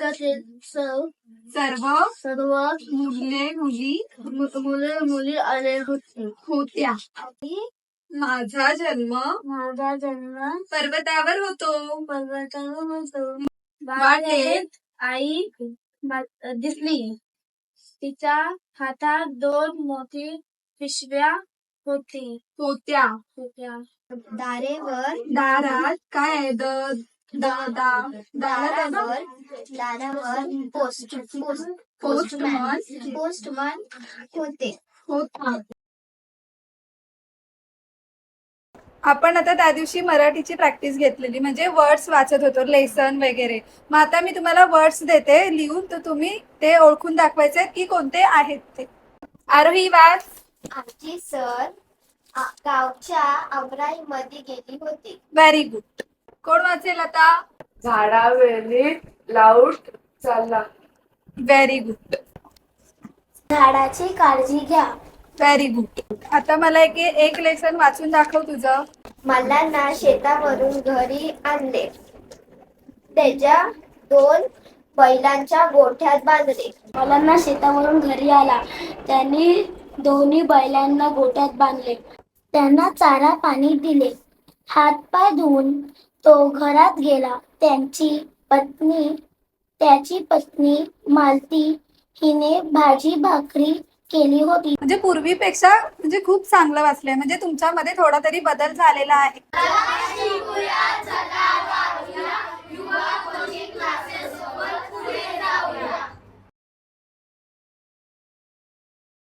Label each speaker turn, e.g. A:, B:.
A: जगातील
B: सर्व
A: सर्व
B: मुले
A: मुली आले
B: होत्या. माझा जन्म पर्वतावर होतो. वाटेत
A: आई दिसली. तिच्या हातात 2 मोठी पिशव्या
B: होत्या. दारात काय आहे?
A: दारावर पोस्टमन
B: होता. आपण आता त्या दिवशी मराठीची प्रॅक्टिस घेतलेली, म्हणजे वर्ड्स वाचत होतो, लेसन वगैरे. मग आता मी तुम्हाला वर्ड्स देते लिहून, तर तुम्ही ते ओळखून दाखवायचे की कोणते आहेत ते. आरोही वाच.
A: आमची सर गावच्या अमराईमध्ये गेली होती.
B: Very good. कोण वाचेल आता?
C: झाडावेली लाऊड चालला.
B: Very good.
A: झाडाची काळजी घ्या.
B: Very good. आता मला एक लेसन वाचून दाखव तुझं.
A: मल्लांना शेतावरून घरी आणले. त्याच्या 2 बैलांच्या गोठ्यात बांधले. मल्लांना शेतावरून घरी आला. त्यांनी दोन्ही बैलांना गोठ्यात बांधले. त्यांना चारा पाणी दिले. हातपाय धुवून तो घरात गेला. त्याची पत्नी मालती हिने भाजी भाकरी केली होती.
B: म्हणजे पूर्वीपेक्षा म्हणजे खूप चांगलं वाचलंय, म्हणजे तुमच्यामध्ये थोडा तरी बदल झालेला आहे.